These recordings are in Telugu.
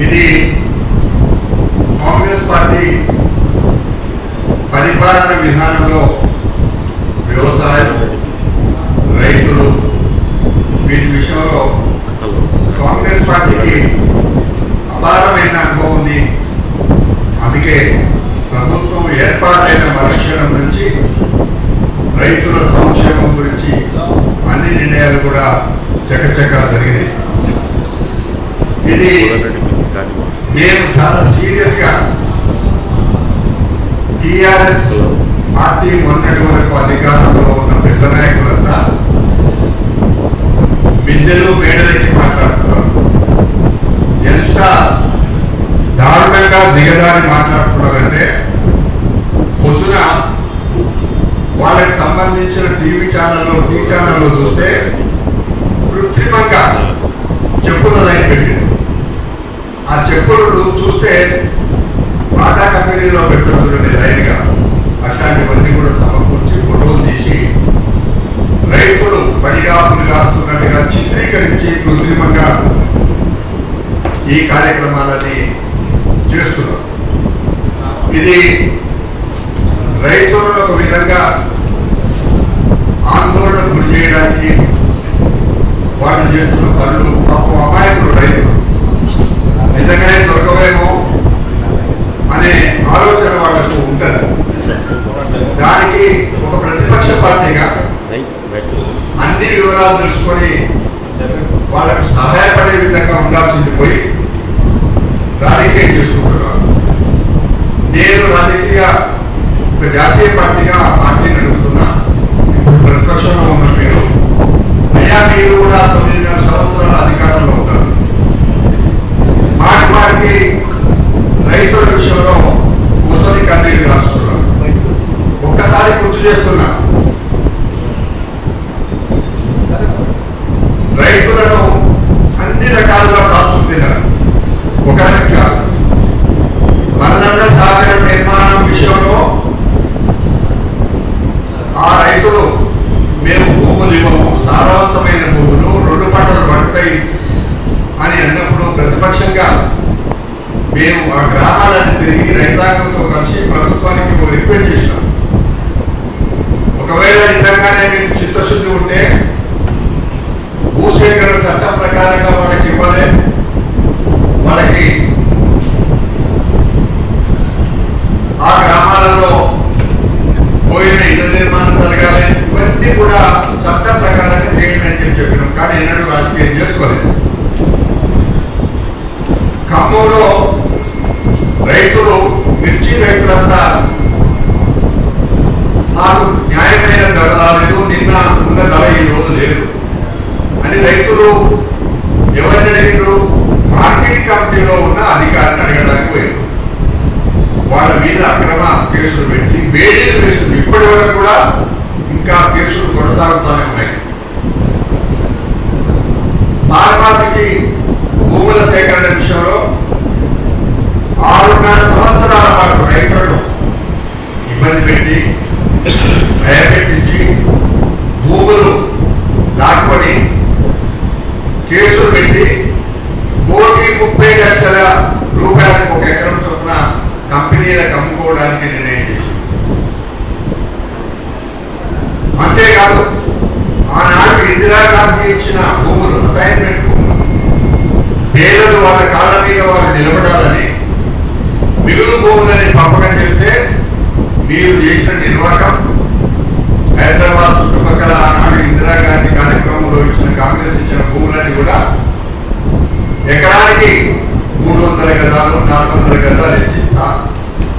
ఇది కాంగ్రెస్ పార్టీ పరిపాలన విధానంలో వ్యవసాయం, రైతులు వీటి విషయంలో కాంగ్రెస్ పార్టీకి అపారమైన అనుభవం ఉంది. అందుకే ప్రభుత్వం ఏర్పాటైన మరుక్షణం నుంచి రైతుల సంక్షేమం గురించి అన్ని నిర్ణయాలు కూడా చకచకా జరిగినాయి. ఇది మేము చాలా సీరియస్ గా టీఆర్ఎస్ పార్టీ మొన్నటి వరకు అధికారంలో ఉన్న పెద్ద నాయకులంతా బిందెలు మేడలకి మాట్లాడుతున్నారు. ఎంత దారుణంగా దిగదారి మాట్లాడుతున్నారంటే పొద్దున వాళ్ళకి సంబంధించిన టీవీ ఛానల్లో చూస్తే కృత్రిమంగా చెప్పుల లైన్ పెట్టింది. ఆ చెప్పులు చూస్తే బాటా కంపెనీలో పెట్టుకుంటుండే లైన్గా అట్లాంటివన్నీ కూడా సమకూర్చి ఫోటోలు తీసి రైతులు పడిగాపులు కాస్తున్నట్టుగా చిత్రీకరించి కృత్రిమంగా ఈ కార్యక్రమాలని చేస్తున్నారు. ఇది రైతులను ఒక విధంగా ఆందోళన గురి చేయడానికి వాళ్ళు చేస్తున్న పనులు. పాపం అమాయకులు రైతులు నిజంగానే దొరకవేమో అనే ఆలోచన వాళ్ళకు ఉంటుంది. దానికి ఒక ప్రతిపక్ష పార్టీగా అన్ని వివరాలు తెలుసుకొని వాళ్ళకు సహాయపడే విధంగా ఉండాల్సింది పోయి రాజకీయం చేసుకుంటున్నారు. నేను ఒక జాతీయ పార్టీగా ఆ పార్టీని నడుపుతున్నా. ప్రతిపక్షంలో ఉన్న మీరు కూడా 9.5 సంవత్సరాల అధికారంలో ఉంటారు. మాటి రైతుల విషయంలో ముసలి కన్నీరు రాస్తున్నారు. ఒక్కసారి గుర్తు చేస్తున్నా, రైతులను అన్ని రకాలుగా కాస్తుంటున్నారు. ఒక లెక్క మరణంగా సాగర నిర్మాణం విషయంలో ఆ రైతులు మేము భూములు ఇవ్వము, సారవంతమైన భూములు 2 పంటలు పడతాయి అని అన్నప్పుడు ప్రతిపక్షంగా మేము ఆ గ్రామాలను తిరిగి రైతాంగంతో కలిసి ప్రభుత్వానికి రిక్వెస్ట్ చేసినాం. ఒకవేళ నిజంగానే మీకు చిత్తశుద్ధి ఉంటే భూసేకరణ చట్టం ప్రకారంగా వాళ్ళకి ఇవ్వాలి, వాళ్ళకి ఆ గ్రామాలలో పోయిన ఇళ్ల నిర్మాణం జరగాలి, ఇవన్నీ కూడా చట్టం ప్రకారంగా చేయండి అని చెప్పినాం. కానీ ఎన్నడూ రాజకీయం చేసుకోలేదు. ఖమ్మంలో రైతులు, మిర్చి రైతులంతా మాకు న్యాయమైన ధర రాలేదు, నిన్న ఉన్న ధర ఈ రోజు లేదు అని రైతులు ఎవరిని అడిగారు? మార్కెట్ కమిటీలో ఉన్న అధికారిని అడగడానికి పోయారు. వాళ్ళ మీద అక్రమ కేసులు పెట్టి బేడీలు వేసింది. ఇప్పటి వరకు కూడా ఇంకా కేసులు కొనసాగుతూనే ఉన్నాయి. మారమాసికి భూముల సేకరణ విషయంలో 6.5 సంవత్సరాల పాటు రైతులను ఇబ్బంది పెట్టి భయపెట్టించి భూములు లాక్కొని కేసులు పెట్టి కోటి 30 లక్షల రూపాయలకు ఒక ఎకరం చొప్పున కంపెనీలకు అమ్ముకోవడానికి నిర్ణయం చేసింది. అంతేకాదు ఆనాడు ఇందిరాగాంధీ ఇచ్చిన భూములు, అసైన్మెంట్ భూములు, పేదలు వాళ్ళ కాళ్ళ మీద వాళ్ళు నిలబడాలని మిగులు భూములని పంపకం చేస్తే మీరు చేసిన నిర్వాహకం హైదరాబాద్ చుట్టుపక్కల ఆనాడు ఇందిరాగాంధీ కార్యక్రమంలో ఇచ్చిన కాంగ్రెస్ ఇచ్చిన భూములని కూడా ఎకరానికి 300 గజాలు 400 గజాలు ఇచ్చి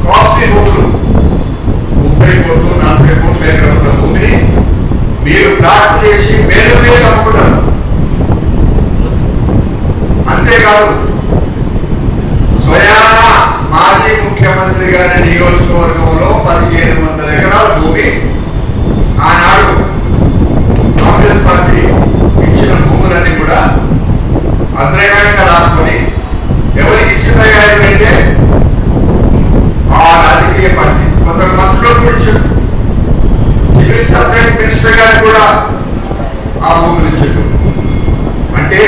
కాస్ట్లీ భూములు 30 కోట్లు 40 కోట్ల ఎకరాల భూమిని మీరు ఫ్లాట్ చేసి మేలు మీద అమ్ముకున్నారు. అంతేకాదు స్వయాన మాజీ ముఖ్యమంత్రి గారి నియోజకవర్గంలో 1500 ఎకరాల భూమి ఆనాడు కాంగ్రెస్ పార్టీ ఇచ్చిన భూములన్నీ కూడా అద్రయంగా రాసుకొని ఎవరికి ఇచ్చిందంటే ఆ రాజకీయ పార్టీ కొంత మంత్రులు కూడా సివిల్ సప్లైస్ మినిస్టర్ గారు కూడా ఆ భూములు ఇచ్చారు. అంటే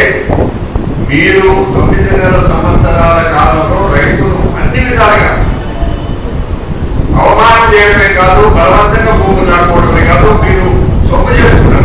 మీరు 9.5 సంవత్సరాల కాదు, బలవంతంగా భూములు నాటుకోవడమే కాదు, మీరు సొమ్ము చేసుకున్న